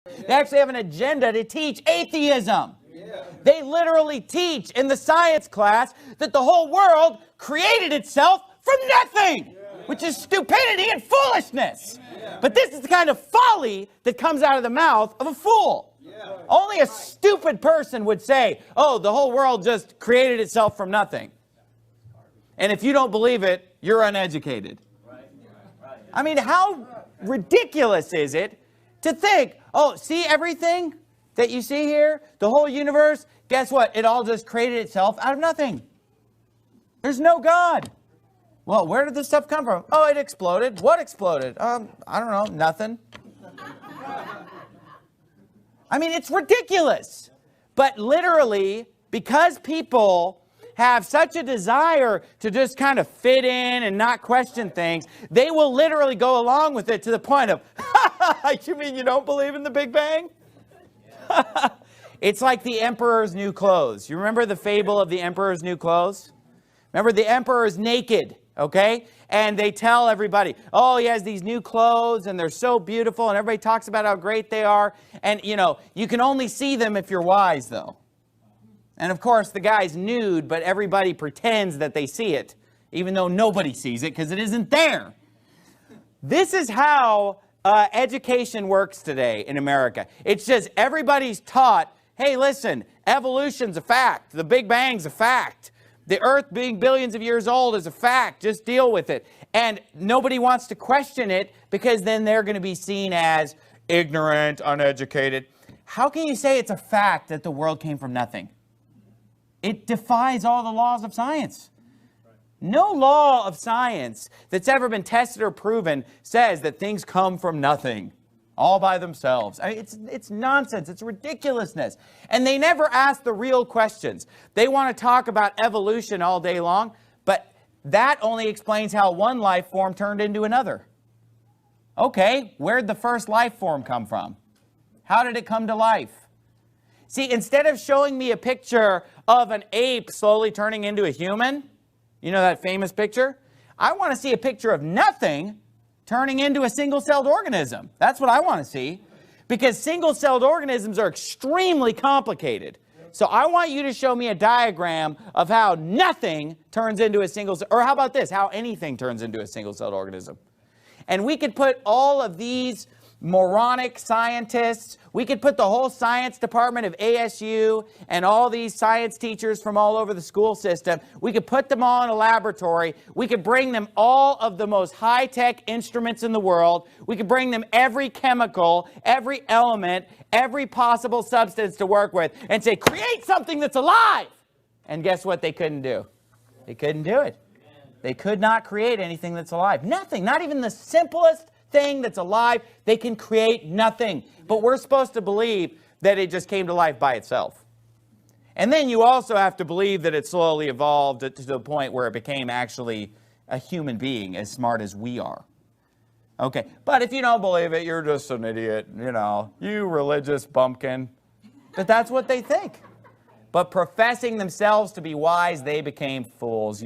They actually have an agenda to teach atheism. They literally teach in the science class that the whole world created itself from nothing, which is stupidity and foolishness. But this is the kind of folly that comes out of the mouth of a fool. Only a stupid person would say, oh, the whole world just created itself from nothing. And if you don't believe it, you're uneducated. I mean, how ridiculous is it to think, oh, see everything that you see here? The whole universe, guess what? It all just created itself out of nothing. There's no God. Well, where did this stuff come from? Oh, it exploded. What exploded? I don't know, nothing. I mean, it's ridiculous. But literally, because people have such a desire to just kind of fit in and not question things, they will literally go along with it to the point of, you mean you don't believe in the Big Bang? It's like the emperor's new clothes. You remember the fable of the emperor's new clothes? Remember, the emperor is naked, okay? And they tell everybody, oh, he has these new clothes and they're so beautiful, and everybody talks about how great they are. And, you know, you can only see them if you're wise, though. And, of course, the guy's nude, but everybody pretends that they see it, even though nobody sees it because it isn't there. This is how education works today in America. It's just everybody's taught, hey, listen, evolution's a fact. The Big Bang's a fact. The Earth being billions of years old is a fact. Just deal with it. And nobody wants to question it because then they're going to be seen as ignorant, uneducated. How can you say it's a fact that the world came from nothing? It defies all the laws of science. No law of science that's ever been tested or proven says that things come from nothing, all by themselves. I mean, it's nonsense. It's ridiculousness. And they never ask the real questions. They want to talk about evolution all day long, but that only explains how one life form turned into another. Okay, where'd the first life form come from? How did it come to life? See, instead of showing me a picture of an ape slowly turning into a human, you know that famous picture? I want to see a picture of nothing turning into a single-celled organism. That's what I want to see, because single-celled organisms are extremely complicated. So I want you to show me a diagram of how nothing turns into a single-celled, or how about this, how anything turns into a single-celled organism. And we could put all of these moronic scientists, we could put the whole science department of ASU and all these science teachers from all over the school system, we could put them all in a laboratory, we could bring them all of the most high-tech instruments in the world, we could bring them every chemical, every element, every possible substance to work with, and say, create something that's alive! And guess what they couldn't do? They couldn't do it. They could not create anything that's alive. Nothing, not even the simplest thing that's alive. They can create nothing. But we're supposed to believe that it just came to life by itself. And then you also have to believe that it slowly evolved to the point where it became actually a human being as smart as we are. Okay, but if you don't believe it, you're just an idiot, you know, you religious bumpkin. But that's what they think. But professing themselves to be wise, they became fools.